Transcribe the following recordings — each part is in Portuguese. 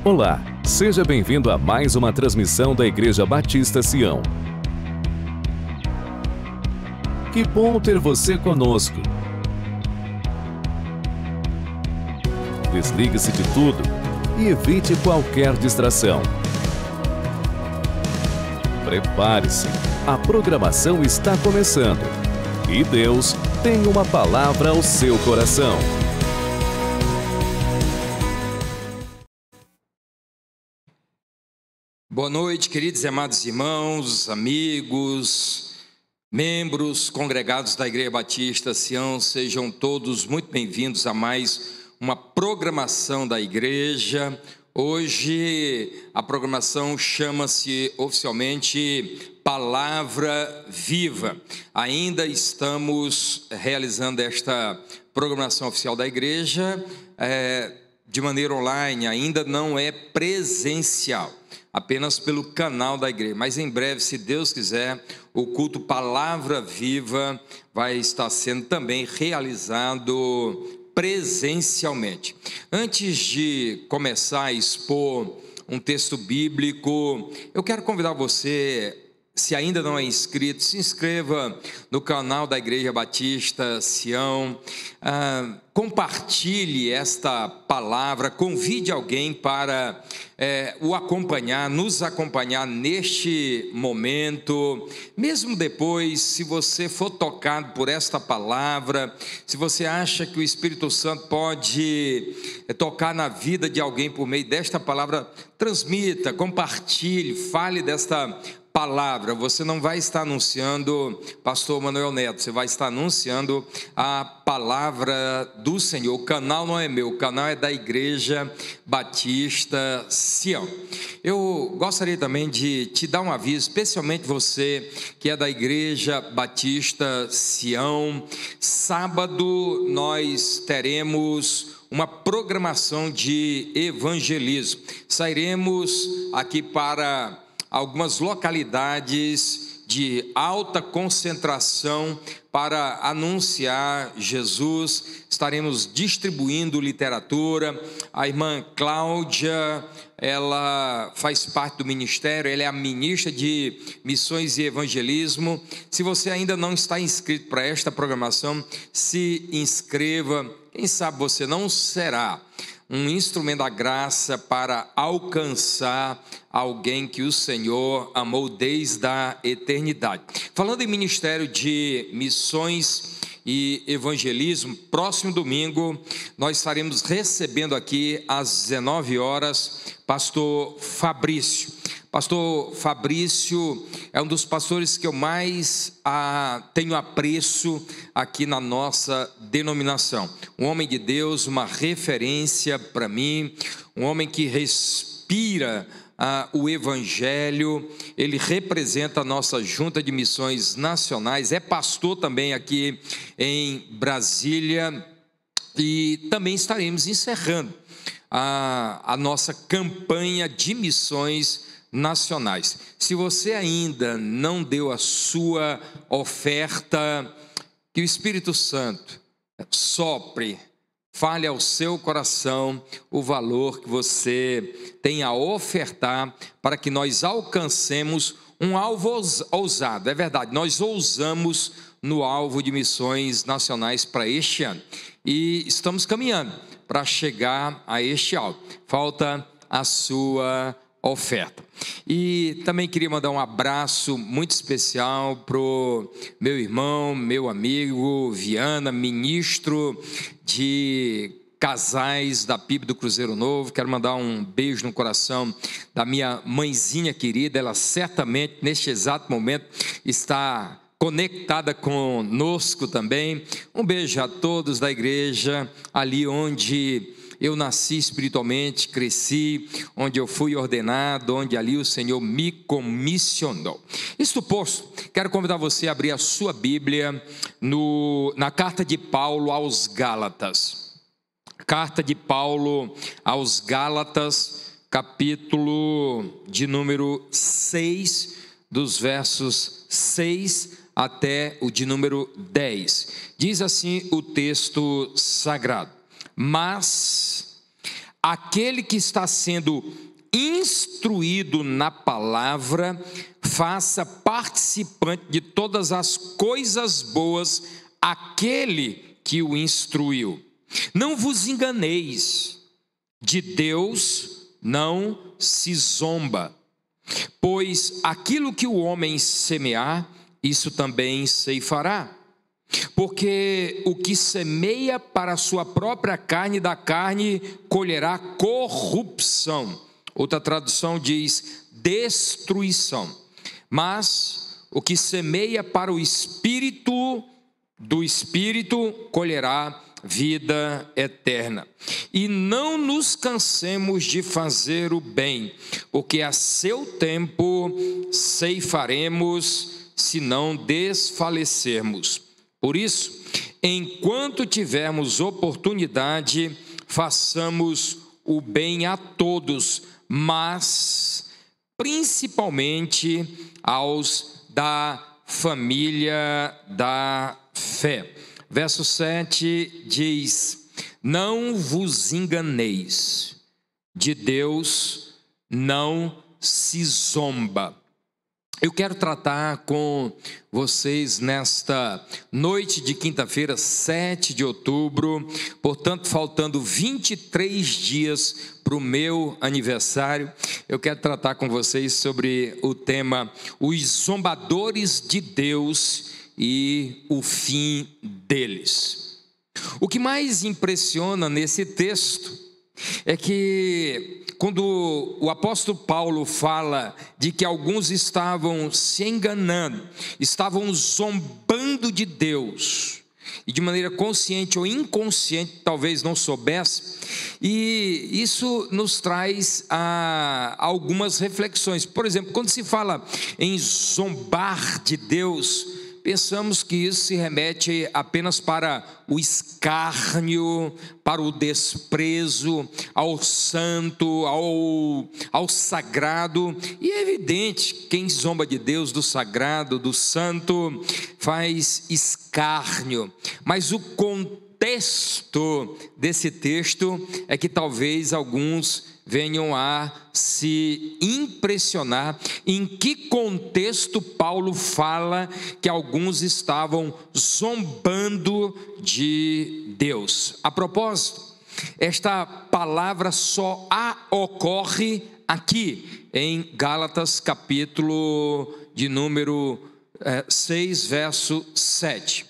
Olá, seja bem-vindo a mais uma transmissão da Igreja Batista Sião. Que bom ter você conosco. Desligue-se de tudo e evite qualquer distração. Prepare-se, a programação está começando e Deus tem uma palavra ao seu coração. Boa noite, queridos e amados irmãos, amigos, membros congregados da Igreja Batista Sião, sejam todos muito bem-vindos a mais uma programação da igreja. Hoje a programação chama-se oficialmente Palavra Viva. Ainda estamos realizando esta programação oficial da igreja de maneira online, ainda não é presencial, apenas pelo canal da igreja, mas em breve, se Deus quiser, o culto Palavra Viva vai estar sendo também realizado presencialmente. Antes de começar a expor um texto bíblico, eu quero convidar você, se ainda não é inscrito, se inscreva no canal da Igreja Batista Sião, compartilhe esta palavra, convide alguém para nos acompanhar neste momento. Mesmo depois, se você for tocado por esta palavra, se você acha que o Espírito Santo pode tocar na vida de alguém por meio desta palavra, transmita, compartilhe, fale desta palavra. Você não vai estar anunciando pastor Manuel Neto, você vai estar anunciando a palavra do Senhor. O canal não é meu, o canal é da Igreja Batista Sião. Eu gostaria também de te dar um aviso, especialmente você que é da Igreja Batista Sião. Sábado nós teremos uma programação de evangelismo. Sairemos aqui para algumas localidades de alta concentração para anunciar Jesus. Estaremos distribuindo literatura. A irmã Cláudia, ela faz parte do ministério, ela é a ministra de missões e evangelismo. Se você ainda não está inscrito para esta programação, se inscreva. Quem sabe você não será um instrumento da graça para alcançar alguém que o Senhor amou desde a eternidade. Falando em ministério de missões e evangelismo, próximo domingo nós estaremos recebendo aqui às 19 horas pastor Fabrício. Pastor Fabrício é um dos pastores que eu mais tenho apreço aqui na nossa denominação. Um homem de Deus, uma referência para mim, um homem que respira o Evangelho. Ele representa a nossa junta de missões nacionais, é pastor também aqui em Brasília, e também estaremos encerrando a nossa campanha de missões nacionais. Se você ainda não deu a sua oferta, que o Espírito Santo sopre, fale ao seu coração o valor que você tem a ofertar para que nós alcancemos um alvo ousado. É verdade, nós ousamos no alvo de missões nacionais para este ano e estamos caminhando para chegar a este alvo. Falta a sua oferta. E também queria mandar um abraço muito especial para o meu irmão, meu amigo Viana, ministro de casais da PIB do Cruzeiro Novo. Quero mandar um beijo no coração da minha mãezinha querida. Ela certamente neste exato momento está conectada conosco também. Um beijo a todos da igreja, ali onde eu nasci espiritualmente, cresci, onde eu fui ordenado, onde ali o Senhor me comissionou. Isto posto, quero convidar você a abrir a sua Bíblia na carta de Paulo aos Gálatas. Carta de Paulo aos Gálatas, capítulo de número 6, dos versos 6 até o de número 10. Diz assim o texto sagrado: mas aquele que está sendo instruído na palavra, faça participante de todas as coisas boas aquele que o instruiu. Não vos enganeis, de Deus não se zomba, pois aquilo que o homem semear, isso também ceifará. Porque o que semeia para a sua própria carne, da carne colherá corrupção. Outra tradução diz destruição. Mas o que semeia para o Espírito, do Espírito colherá vida eterna. E não nos cansemos de fazer o bem, porque a seu tempo ceifaremos, se não desfalecermos. Por isso, enquanto tivermos oportunidade, façamos o bem a todos, mas principalmente aos da família da fé. Verso 7 diz: não vos enganeis, de Deus não se zomba. Eu quero tratar com vocês nesta noite de quinta-feira, 7 de outubro, portanto, faltando 23 dias para o meu aniversário. Eu quero tratar com vocês sobre o tema os zombadores de Deus e o fim deles. O que mais impressiona nesse texto é que quando o apóstolo Paulo fala de que alguns estavam se enganando, estavam zombando de Deus, e de maneira consciente ou inconsciente, talvez não soubesse, e isso nos traz algumas reflexões. Por exemplo, quando se fala em zombar de Deus, pensamos que isso se remete apenas para o escárnio, para o desprezo ao santo, ao sagrado. E é evidente, quem zomba de Deus, do sagrado, do santo, faz escárnio. Mas o contexto desse texto é que talvez alguns venham a se impressionar em que contexto Paulo fala que alguns estavam zombando de Deus. A propósito, esta palavra só ocorre aqui em Gálatas capítulo de número 6, verso 7.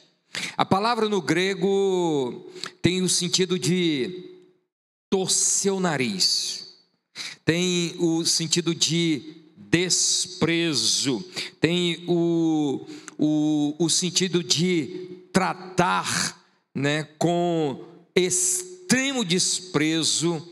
A palavra no grego tem o sentido de torcer o nariz, tem o sentido de desprezo, tem o sentido de tratar, com extremo desprezo,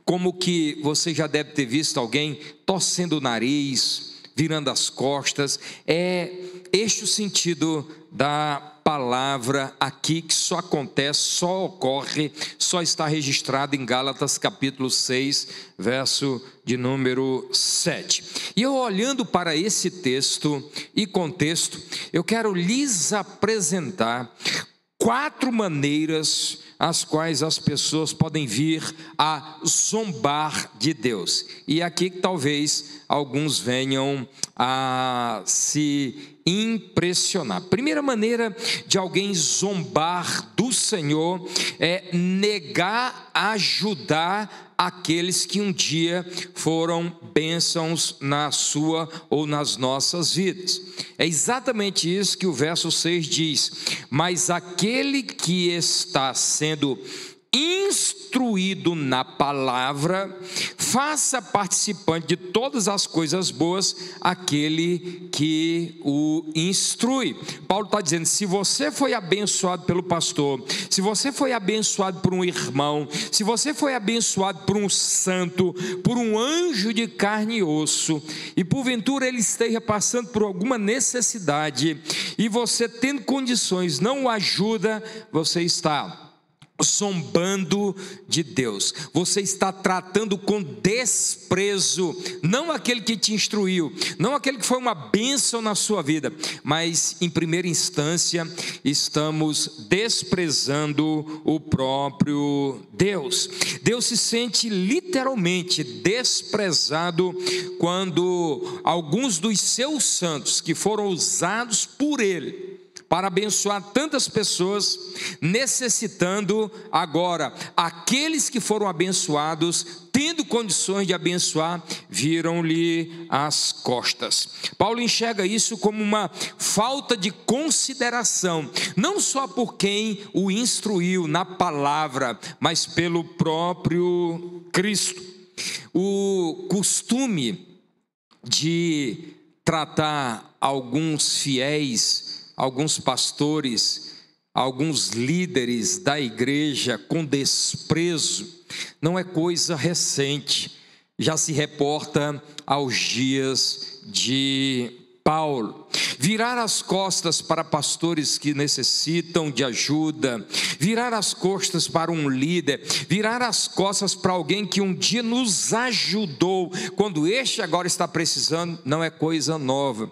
como que você já deve ter visto alguém torcendo o nariz, virando as costas. É este o sentido da palavra aqui, que só acontece, só ocorre, só está registrado em Gálatas capítulo 6, verso de número 7. E eu, olhando para esse texto e contexto, eu quero lhes apresentar 4 maneiras as quais as pessoas podem vir a zombar de Deus. E aqui talvez alguns venham a se impressionar. Primeira maneira de alguém zombar do Senhor é negar ajudar aqueles que um dia foram bênçãos na sua ou nas nossas vidas. É exatamente isso que o verso 6 diz: mas aquele que está sendo instruído na palavra, faça participante de todas as coisas boas aquele que o instrui. Paulo está dizendo: se você foi abençoado pelo pastor, se você foi abençoado por um irmão, se você foi abençoado por um santo, por um anjo de carne e osso, e porventura ele esteja passando por alguma necessidade, e você tendo condições não o ajuda, você está zombando de Deus. Você está tratando com desprezo, não aquele que te instruiu, não aquele que foi uma bênção na sua vida, mas em primeira instância estamos desprezando o próprio Deus. Deus se sente literalmente desprezado quando alguns dos seus santos que foram usados por Ele para abençoar tantas pessoas, necessitando agora, aqueles que foram abençoados, tendo condições de abençoar, viram-lhe as costas. Paulo enxerga isso como uma falta de consideração, não só por quem o instruiu na palavra, mas pelo próprio Cristo. O costume de tratar alguns fiéis, alguns pastores, alguns líderes da igreja com desprezo, não é coisa recente, já se reporta aos dias de Paulo. Virar as costas para pastores que necessitam de ajuda, virar as costas para um líder, virar as costas para alguém que um dia nos ajudou, quando este agora está precisando, não é coisa nova.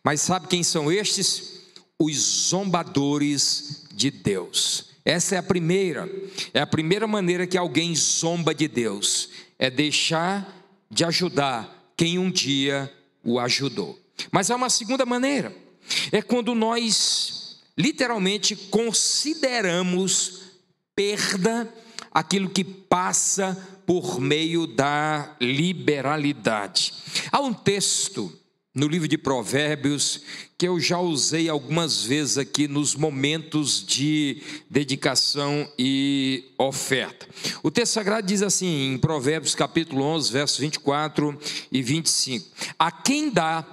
Mas sabe quem são estes? Os zombadores de Deus. Essa é a primeira maneira que alguém zomba de Deus, é deixar de ajudar quem um dia o ajudou. Mas há uma segunda maneira, é quando nós literalmente consideramos perda aquilo que passa por meio da liberalidade. Há um texto no livro de Provérbios, que eu já usei algumas vezes aqui nos momentos de dedicação e oferta. O texto sagrado diz assim, em Provérbios capítulo 11, versos 24 e 25. A quem dá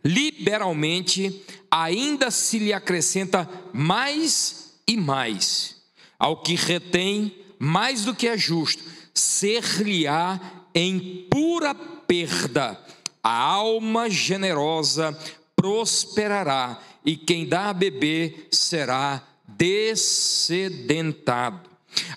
liberalmente, ainda se lhe acrescenta mais e mais. Ao que retém, mais do que é justo, ser-lhe-á em pura perda. A alma generosa prosperará, e quem dá a beber será dessedentado.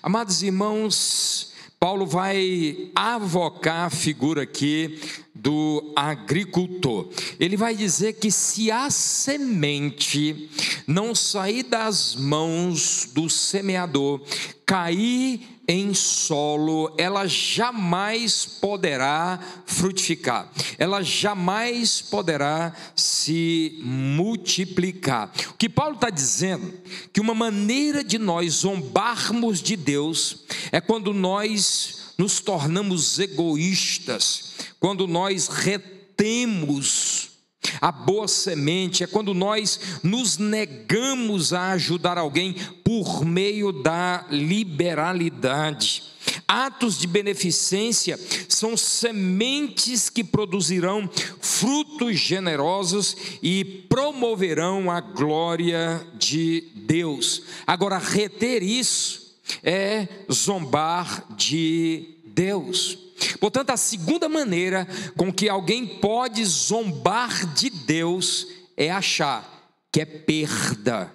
Amados irmãos, Paulo vai avocar a figura aqui do agricultor. Ele vai dizer que se a semente não sair das mãos do semeador, cair em solo, ela jamais poderá frutificar, ela jamais poderá se multiplicar. O que Paulo está dizendo, que uma maneira de nós zombarmos de Deus, é quando nós nos tornamos egoístas, quando nós retemos a boa semente, é quando nós nos negamos a ajudar alguém por meio da liberalidade. Atos de beneficência são sementes que produzirão frutos generosos e promoverão a glória de Deus. Agora, reter isso é zombar de Deus. Portanto, a segunda maneira com que alguém pode zombar de Deus é achar que é perda.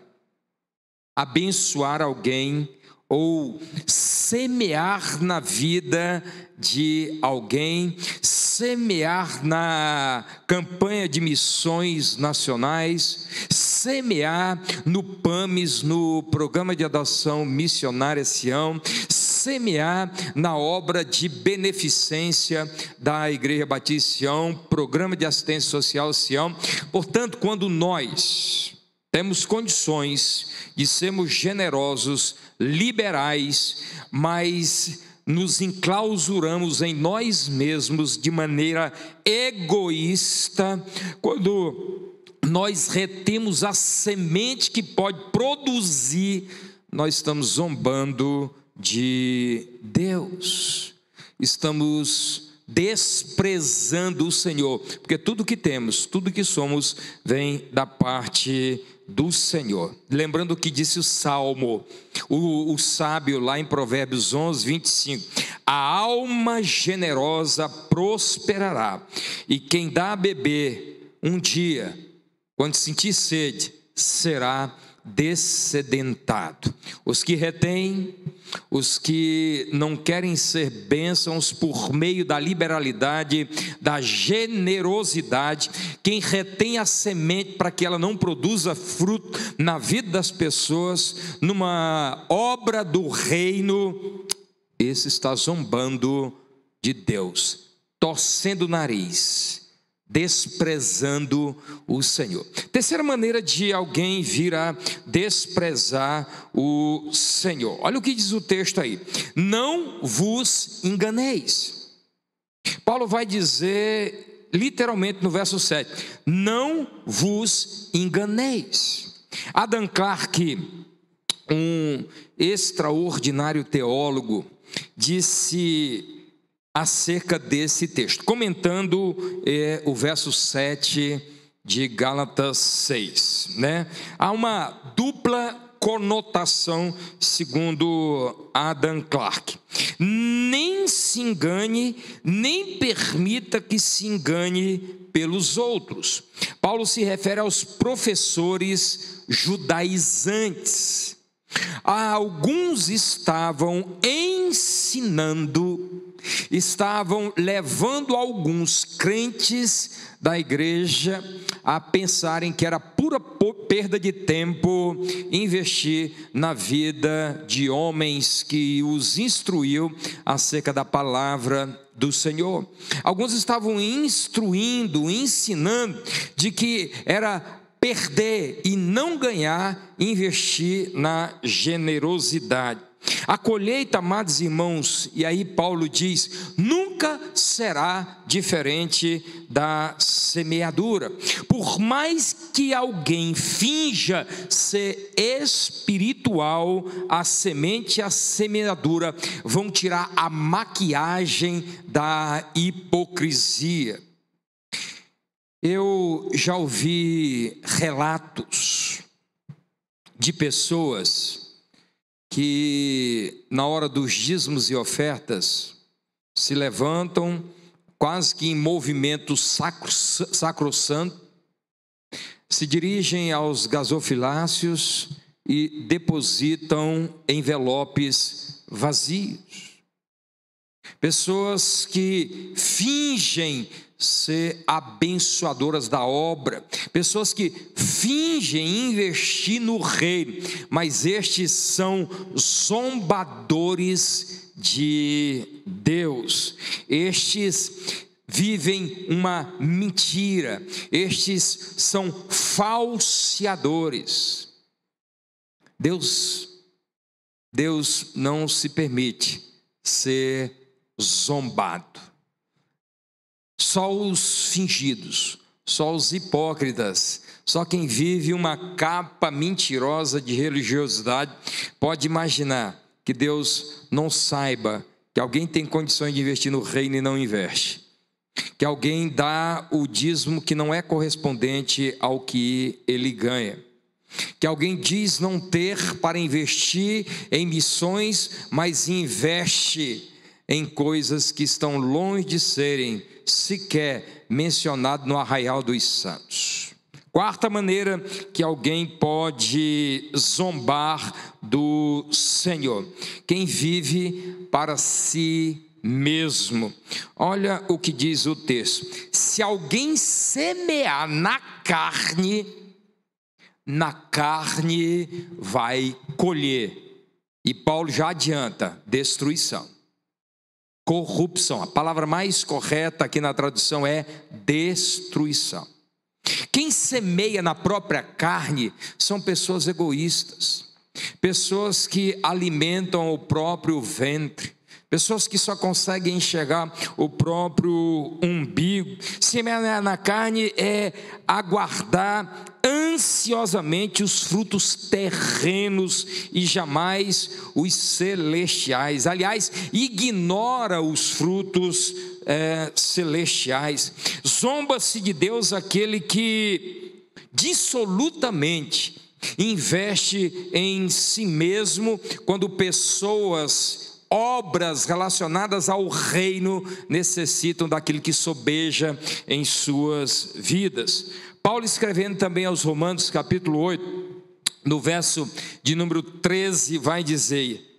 Abençoar alguém ou semear na vida de alguém, semear na campanha de missões nacionais, semear no PAMIS, no Programa de Adoção Missionária Sião, semear na obra de beneficência da Igreja Batista Sião, Programa de Assistência Social Sião. Portanto, quando nós temos condições de sermos generosos, liberais, mas nos enclausuramos em nós mesmos de maneira egoísta, quando nós retemos a semente que pode produzir, nós estamos zombando de Deus, estamos desprezando o Senhor, porque tudo que temos, tudo que somos, vem da parte do Senhor. Lembrando o que disse o Salmo, o sábio lá em Provérbios 11, 25: a alma generosa prosperará, e quem dá a beber um dia, quando sentir sede, será descedentado. Os que retêm, os que não querem ser bênçãos por meio da liberalidade, da generosidade, quem retém a semente para que ela não produza fruto na vida das pessoas, numa obra do reino, esse está zombando de Deus, torcendo o nariz, desprezando o Senhor. Terceira maneira de alguém vir a desprezar o Senhor. Olha o que diz o texto aí: não vos enganeis. Paulo vai dizer literalmente no verso 7, não vos enganeis. Adam Clarke, um extraordinário teólogo, disse acerca desse texto, comentando o verso 7 de Gálatas 6, né? Há uma dupla conotação, segundo Adam Clarke. Nem se engane, nem permita que se engane pelos outros. Paulo se refere aos professores judaizantes. Alguns estavam ensinando, estavam levando alguns crentes da igreja a pensarem que era pura perda de tempo investir na vida de homens que os instruiu acerca da palavra do Senhor. Alguns estavam instruindo, ensinando de que era perder e não ganhar, investir na generosidade. A colheita, amados irmãos, e aí Paulo diz, nunca será diferente da semeadura. Por mais que alguém finja ser espiritual, a semente e a semeadura vão tirar a maquiagem da hipocrisia. Eu já ouvi relatos de pessoas que na hora dos dízimos e ofertas se levantam quase que em movimento sacrossanto, se dirigem aos gasofiláceos e depositam envelopes vazios. Pessoas que fingem ser abençoadoras da obra, pessoas que fingem investir no reino, mas estes são zombadores de Deus. Estes vivem uma mentira, estes são falseadores. Deus não se permite ser zombado. Só os fingidos, só os hipócritas, só quem vive uma capa mentirosa de religiosidade pode imaginar que Deus não saiba que alguém tem condições de investir no reino e não investe, que alguém dá o dízimo que não é correspondente ao que ele ganha, que alguém diz não ter para investir em missões, mas investe em coisas que estão longe de serem sequer mencionado no arraial dos santos. Quarta maneira que alguém pode zombar do Senhor: quem vive para si mesmo. Olha o que diz o texto: se alguém semear na carne vai colher. E Paulo já adianta: destruição, corrupção. A palavra mais correta aqui na tradução é destruição. Quem semeia na própria carne são pessoas egoístas, pessoas que alimentam o próprio ventre, pessoas que só conseguem enxergar o próprio umbigo. Semear na carne é aguardar ansiosamente os frutos terrenos e jamais os celestiais. Aliás, ignora os frutos celestiais. Zomba-se de Deus aquele que dissolutamente investe em si mesmo quando obras relacionadas ao reino necessitam daquilo que sobeja em suas vidas. Paulo, escrevendo também aos Romanos, capítulo 8, no verso de número 13, vai dizer: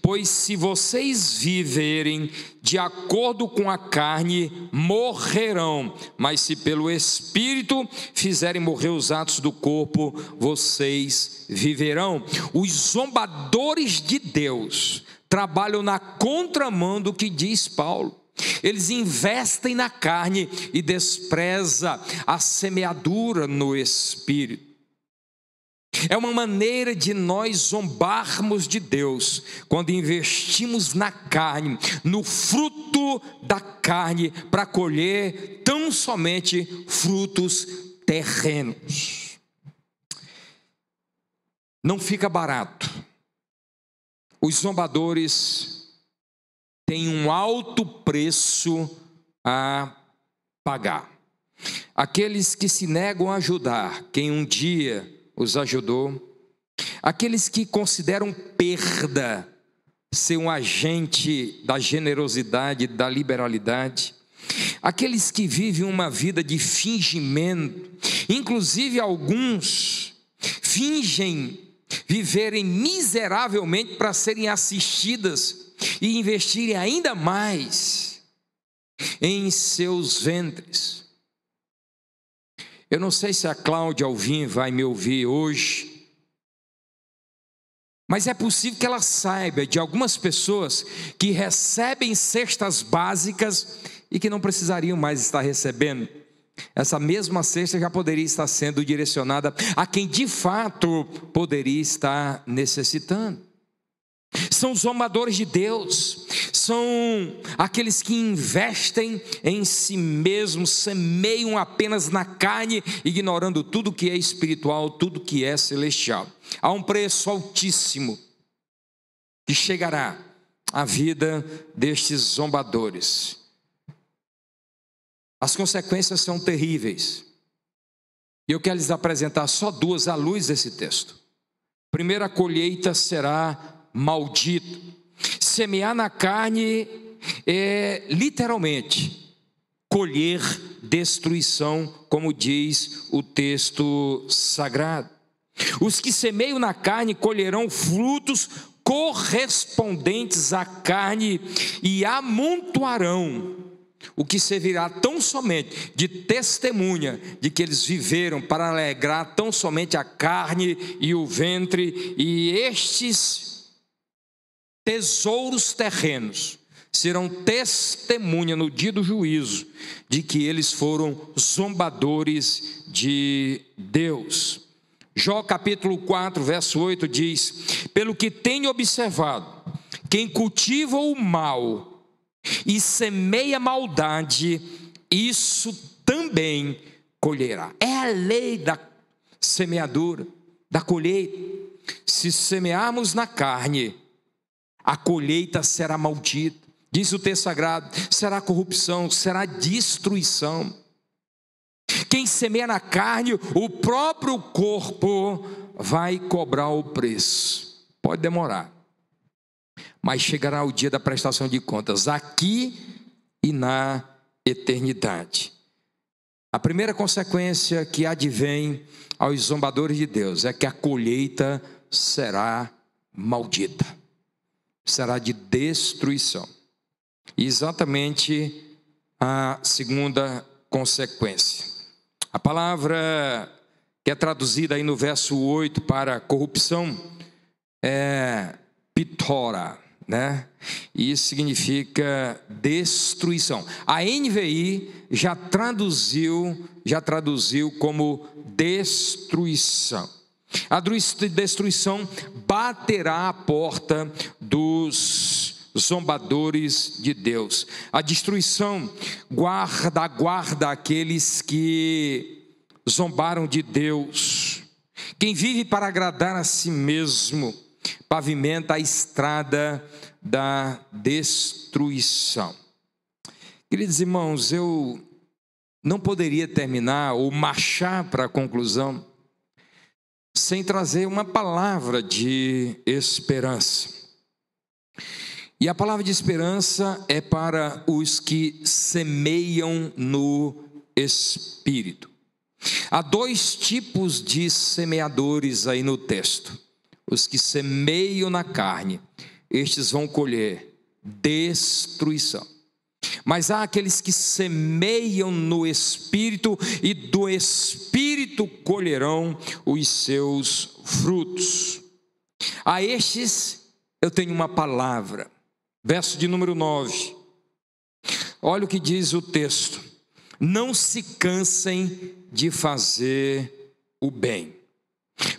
pois se vocês viverem de acordo com a carne, morrerão, mas se pelo Espírito fizerem morrer os atos do corpo, vocês viverão. Os zombadores de Deus trabalham na contramão do que diz Paulo. Eles investem na carne e desprezam a semeadura no Espírito. É uma maneira de nós zombarmos de Deus quando investimos na carne, no fruto da carne, para colher tão somente frutos terrenos. Não fica barato. Os zombadores têm um alto preço a pagar. Aqueles que se negam a ajudar quem um dia os ajudou, aqueles que consideram perda ser um agente da generosidade, da liberalidade, aqueles que vivem uma vida de fingimento, inclusive alguns fingem viverem miseravelmente para serem assistidas e investirem ainda mais em seus ventres. Eu não sei se a Cláudia Alvim vai me ouvir hoje, mas é possível que ela saiba de algumas pessoas que recebem cestas básicas e que não precisariam mais estar recebendo. Essa mesma cesta já poderia estar sendo direcionada a quem de fato poderia estar necessitando. São os zombadores de Deus, são aqueles que investem em si mesmos, semeiam apenas na carne, ignorando tudo que é espiritual, tudo que é celestial. Há um preço altíssimo que chegará à vida destes zombadores. As consequências são terríveis, e eu quero lhes apresentar só duas à luz desse texto. Primeiro, a colheita será maldito. Semear na carne é literalmente colher destruição, como diz o texto sagrado. Os que semeiam na carne colherão frutos correspondentes à carne e amontoarão, o que servirá tão somente de testemunha de que eles viveram para alegrar tão somente a carne e o ventre, e estes tesouros terrenos serão testemunha no dia do juízo de que eles foram zombadores de Deus. Jó capítulo 4, verso 8 diz: pelo que tenho observado, quem cultiva o mal e semeia maldade, isso também colherá. É a lei da semeadura, da colheita. Se semearmos na carne, a colheita será maldita. Diz o texto sagrado: será corrupção, será destruição. Quem semeia na carne, o próprio corpo vai cobrar o preço. Pode demorar, mas chegará o dia da prestação de contas, aqui e na eternidade. A primeira consequência que advém aos zombadores de Deus é que a colheita será maldita, será de destruição. E exatamente a segunda consequência. A palavra que é traduzida aí no verso 8 para corrupção é pitora, né? E isso significa destruição. A NVI já traduziu como destruição. A destruição baterá à porta dos zombadores de Deus. A destruição guarda aqueles que zombaram de Deus. Quem vive para agradar a si mesmo pavimenta a estrada da destruição. Queridos irmãos, eu não poderia terminar ou marchar para a conclusão sem trazer uma palavra de esperança. E a palavra de esperança é para os que semeiam no Espírito. Há dois tipos de semeadores aí no texto. Os que semeiam na carne, estes vão colher destruição. Mas há aqueles que semeiam no Espírito e do Espírito colherão os seus frutos. A estes eu tenho uma palavra. Verso de número 9. Olha o que diz o texto: não se cansem de fazer o bem.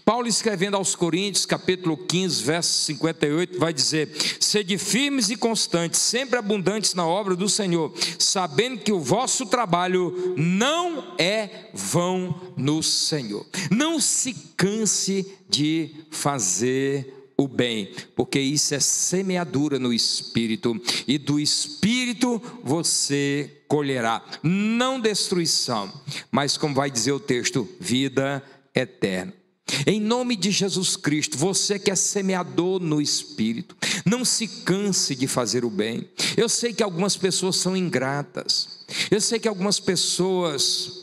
Paulo, escrevendo aos Coríntios, capítulo 15, verso 58, vai dizer: sede firmes e constantes, sempre abundantes na obra do Senhor, sabendo que o vosso trabalho não é vão no Senhor. Não se canse de fazer o bem, porque isso é semeadura no Espírito, e do Espírito você colherá, não destruição, mas, como vai dizer o texto, vida eterna. Em nome de Jesus Cristo, você que é semeador no Espírito, não se canse de fazer o bem. Eu sei que algumas pessoas são ingratas, eu sei que algumas pessoas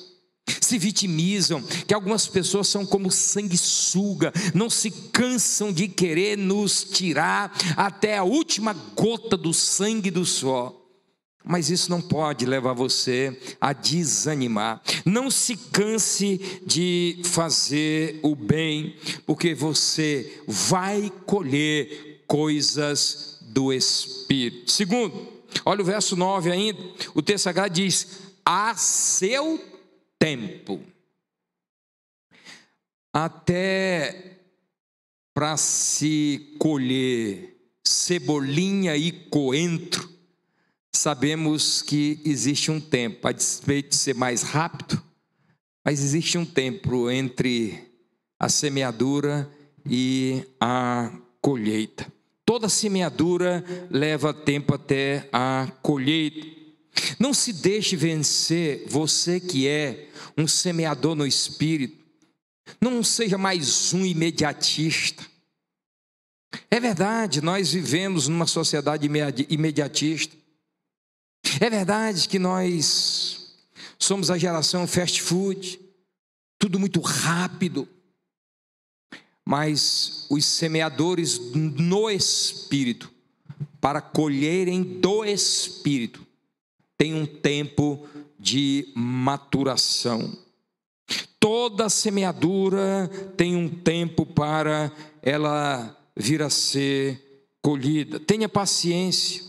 se vitimizam, que algumas pessoas são como sanguessuga, não se cansam de querer nos tirar até a última gota do sangue do suor. Mas isso não pode levar você a desanimar. Não se canse de fazer o bem, porque você vai colher coisas do Espírito. Segundo, olha o verso 9 ainda, o texto sagrado diz: a seu tempo. Até para se colher cebolinha e coentro, sabemos que existe um tempo, a despeito de ser mais rápido, mas existe um tempo entre a semeadura e a colheita. Toda semeadura leva tempo até a colheita. Não se deixe vencer, você que é um semeador no Espírito, não seja mais um imediatista. É verdade, nós vivemos numa sociedade imediatista. É verdade que nós somos a geração fast food, tudo muito rápido. Mas os semeadores no Espírito, para colherem do Espírito, tem um tempo de maturação. Toda semeadura tem um tempo para ela vir a ser colhida. Tenha paciência.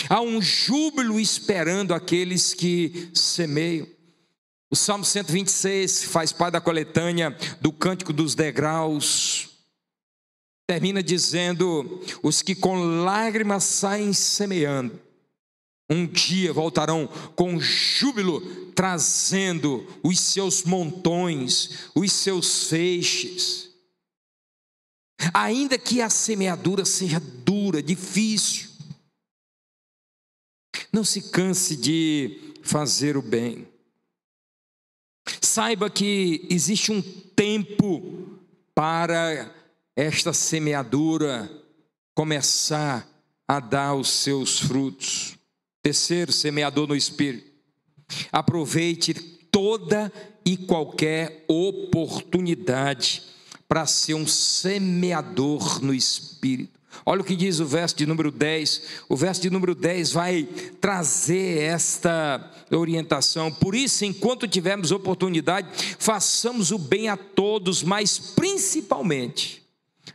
Há um júbilo esperando aqueles que semeiam. O Salmo 126 faz parte da coletânea do Cântico dos Degraus. Termina dizendo: os que com lágrimas saem semeando, um dia voltarão com júbilo, trazendo os seus montões, os seus feixes. Ainda que a semeadura seja dura, difícil, não se canse de fazer o bem. Saiba que existe um tempo para esta semeadura começar a dar os seus frutos. Terceiro, semeador no Espírito. Aproveite toda e qualquer oportunidade para ser um semeador no Espírito. Olha o que diz o verso de número 10. O verso de número 10 vai trazer esta orientação. Por isso, enquanto tivermos oportunidade, façamos o bem a todos, mas principalmente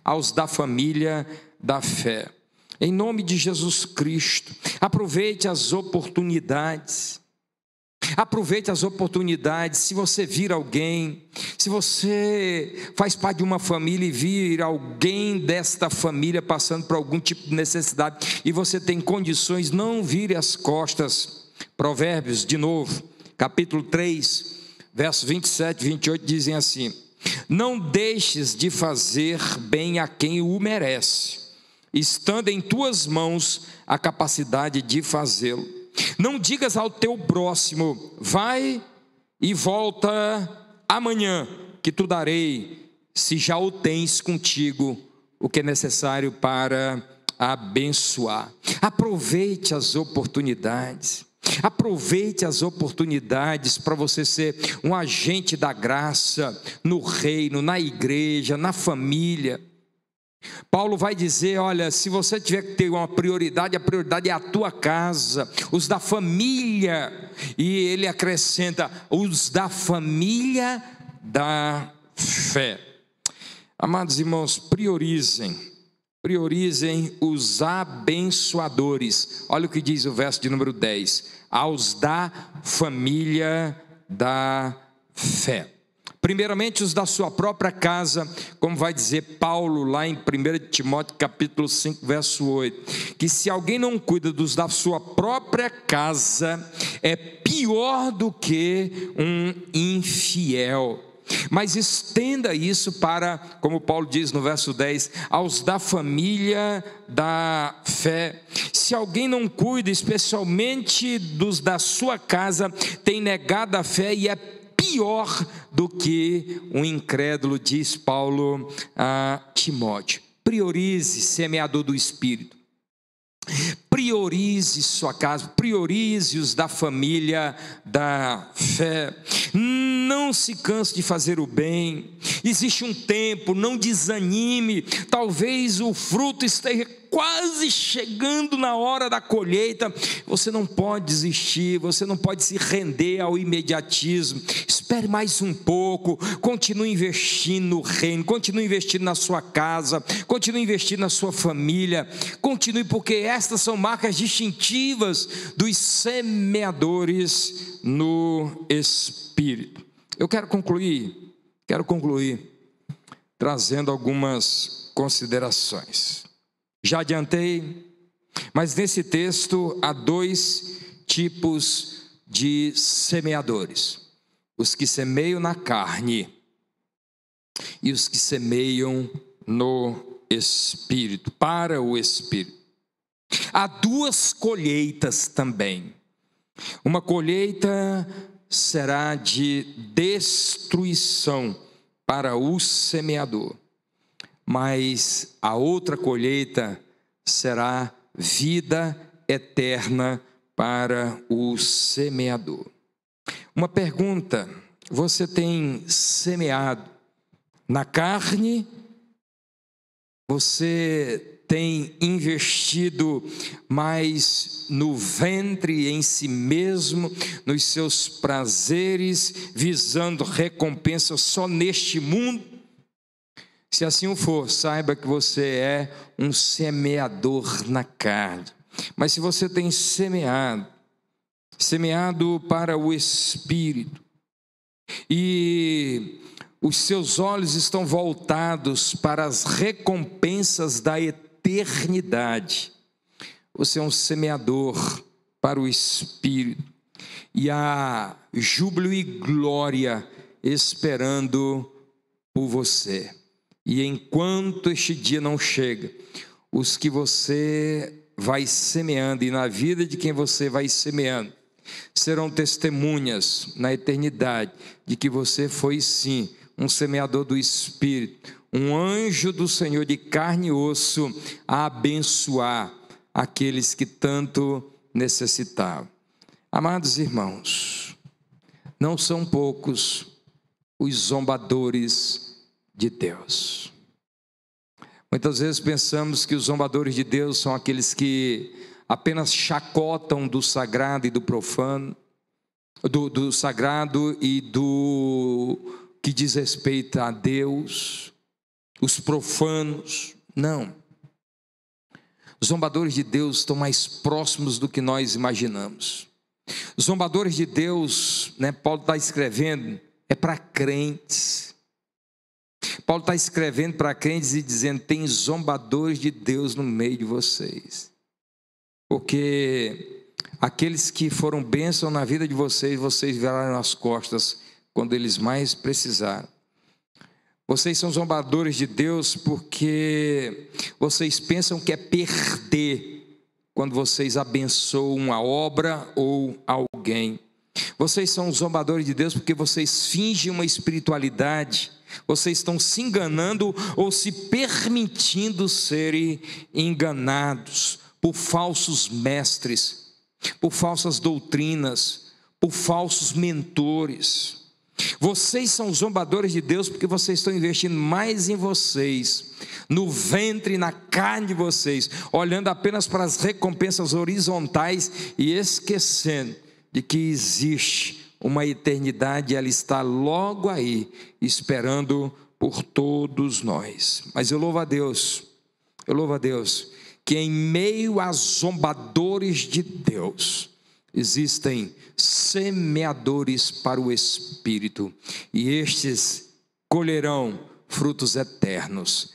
aos da família da fé. Em nome de Jesus Cristo, aproveite as oportunidades. Aproveite as oportunidades. Se você vir alguém, se você faz parte de uma família e vir alguém desta família passando por algum tipo de necessidade e você tem condições, não vire as costas. Provérbios, de novo, capítulo 3, versos 27 e 28 dizem assim: não deixes de fazer bem a quem o merece, estando em tuas mãos a capacidade de fazê-lo. Não digas ao teu próximo: vai e volta amanhã, que tu darei, se já o tens contigo, o que é necessário para abençoar. Aproveite as oportunidades. Aproveite as oportunidades para você ser um agente da graça no reino, na igreja, na família. Paulo vai dizer, olha, se você tiver que ter uma prioridade, a prioridade é a tua casa, os da família, e ele acrescenta, os da família da fé. Amados irmãos, priorizem os abençoadores. Olha o que diz o verso de número 10, aos da família da fé. Primeiramente os da sua própria casa, como vai dizer Paulo lá em 1 Timóteo capítulo 5, verso 8, que se alguém não cuida dos da sua própria casa, é pior do que um infiel. Mas estenda isso para, como Paulo diz no verso 10, aos da família da fé. Se alguém não cuida, especialmente dos da sua casa, tem negado a fé e é pior do que um incrédulo, diz Paulo a Timóteo. Priorize, semeador do Espírito. Priorize sua casa, priorize os da família da fé. Não se canse de fazer o bem. Existe um tempo, não desanime. Talvez o fruto esteja quase chegando na hora da colheita. Você não pode desistir, você não pode se render ao imediatismo. Espere mais um pouco, continue investindo no reino, continue investindo na sua casa, continue investindo na sua família, continue, porque estas são marcas distintivas dos semeadores no Espírito. Eu quero concluir trazendo algumas considerações. Já adiantei, mas nesse texto há dois tipos de semeadores: os que semeiam na carne e os que semeiam no Espírito, para o Espírito. Há duas colheitas também. Uma colheita será de destruição para o semeador, mas a outra colheita será vida eterna para o semeador. Uma pergunta: você tem semeado na carne? Você tem investido mais no ventre, em si mesmo, nos seus prazeres, visando recompensa só neste mundo? Se assim for, saiba que você é um semeador na carne. Mas se você tem semeado para o Espírito, e os seus olhos estão voltados para as recompensas da eternidade, você é um semeador para o Espírito, e há júbilo e glória esperando por você. E enquanto este dia não chega, os que você vai semeando, e na vida de quem você vai semeando, serão testemunhas na eternidade de que você foi sim um semeador do Espírito, um anjo do Senhor de carne e osso, a abençoar aqueles que tanto necessitavam. Amados irmãos, não são poucos os zombadores de Deus. Muitas vezes pensamos que os zombadores de Deus são aqueles que apenas chacotam do sagrado e do profano, do sagrado e do que diz respeito a Deus, os profanos. Não. Os zombadores de Deus estão mais próximos do que nós imaginamos. Os zombadores de Deus, Paulo está escrevendo, é para crentes. Paulo está escrevendo para crentes e dizendo: tem zombadores de Deus no meio de vocês. Porque aqueles que foram bênção na vida de vocês, vocês viraram as costas quando eles mais precisaram. Vocês são zombadores de Deus porque vocês pensam que é perder quando vocês abençoam a obra ou alguém. Vocês são zombadores de Deus porque vocês fingem uma espiritualidade. Vocês estão se enganando ou se permitindo serem enganados por falsos mestres. por falsas doutrinas, por falsos mentores. Vocês são zombadores de Deus porque vocês estão investindo mais em vocês, no ventre e na carne de vocês, olhando apenas para as recompensas horizontais e esquecendo de que existe uma eternidade, ela está logo aí, esperando por todos nós. Mas eu louvo a Deus, que em meio a zombadores de Deus, existem semeadores para o Espírito, e estes colherão frutos eternos.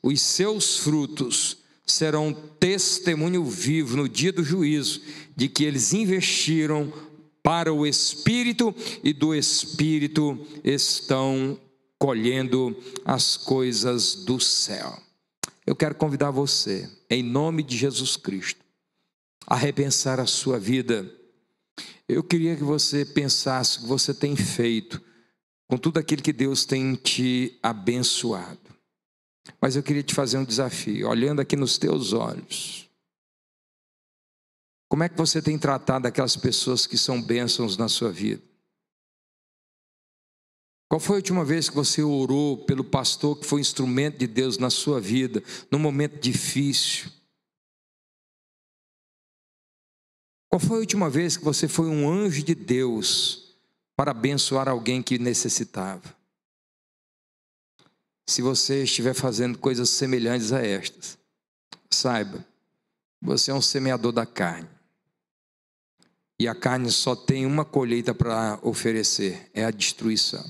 Os seus frutos serão testemunho vivo no dia do juízo, de que eles investiram para o Espírito, e do Espírito estão colhendo as coisas do céu. Eu quero convidar você, em nome de Jesus Cristo, a repensar a sua vida. Eu queria que você pensasse o que você tem feito com tudo aquilo que Deus tem te abençoado. Mas eu queria te fazer um desafio, olhando aqui nos teus olhos. Como é que você tem tratado aquelas pessoas que são bênçãos na sua vida? Qual foi a última vez que você orou pelo pastor que foi instrumento de Deus na sua vida, num momento difícil? Qual foi a última vez que você foi um anjo de Deus para abençoar alguém que necessitava? Se você estiver fazendo coisas semelhantes a estas, saiba, você é um semeador da carne. E a carne só tem uma colheita para oferecer, é a destruição.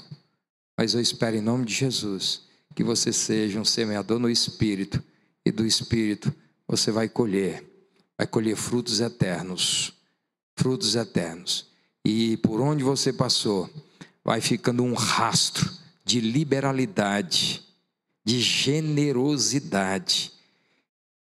Mas eu espero em nome de Jesus que você seja um semeador no Espírito, e do Espírito você vai colher frutos eternos, e por onde você passou, vai ficando um rastro de liberalidade, de generosidade,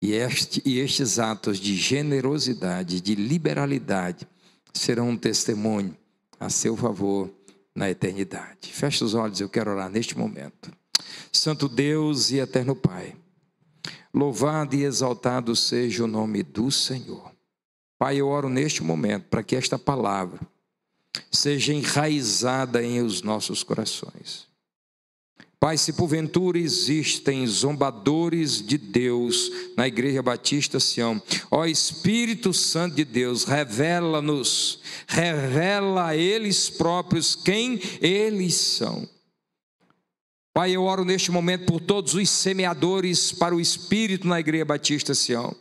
e estes atos de generosidade, de liberalidade, serão um testemunho a seu favor na eternidade. Feche os olhos, eu quero orar neste momento. Santo Deus e eterno Pai, louvado e exaltado seja o nome do Senhor. Pai, eu oro neste momento para que esta palavra seja enraizada em os nossos corações. Pai, se porventura existem zombadores de Deus na Igreja Batista Sião, ó Espírito Santo de Deus, revela-nos, revela a eles próprios quem eles são. Pai, eu oro neste momento por todos os semeadores para o Espírito na Igreja Batista Sião.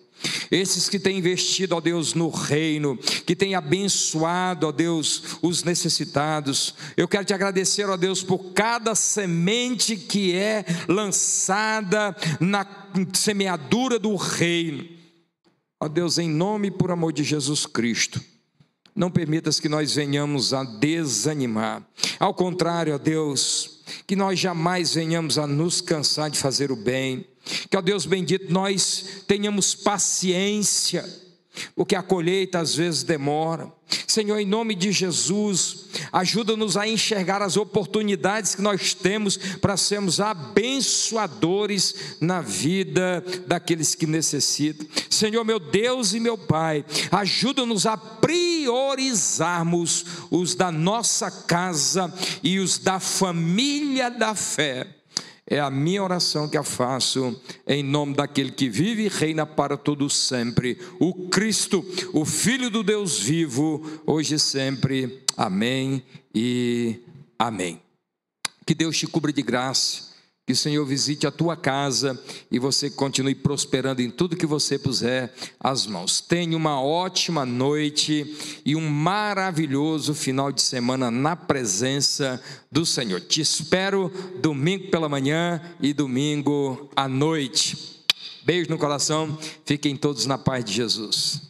Esses que têm investido, ó Deus, no reino, que têm abençoado, ó Deus, os necessitados. Eu quero te agradecer, ó Deus, por cada semente que é lançada na semeadura do reino. Ó Deus, em nome e por amor de Jesus Cristo, não permitas que nós venhamos a desanimar. Ao contrário, ó Deus, que nós jamais venhamos a nos cansar de fazer o bem. Que, ó Deus bendito, nós tenhamos paciência, porque a colheita às vezes demora. Senhor, em nome de Jesus, ajuda-nos a enxergar as oportunidades que nós temos para sermos abençoadores na vida daqueles que necessitam. Senhor, meu Deus e meu Pai, ajuda-nos a priorizarmos os da nossa casa e os da família da fé. É a minha oração que eu faço em nome daquele que vive e reina para todo sempre, o Cristo, o Filho do Deus vivo, hoje e sempre. Amém e amém. Que Deus te cubra de graça, que o Senhor visite a tua casa e você continue prosperando em tudo que você puser as mãos. Tenha uma ótima noite e um maravilhoso final de semana na presença do Senhor. Te espero domingo pela manhã e domingo à noite. Beijo no coração, fiquem todos na paz de Jesus.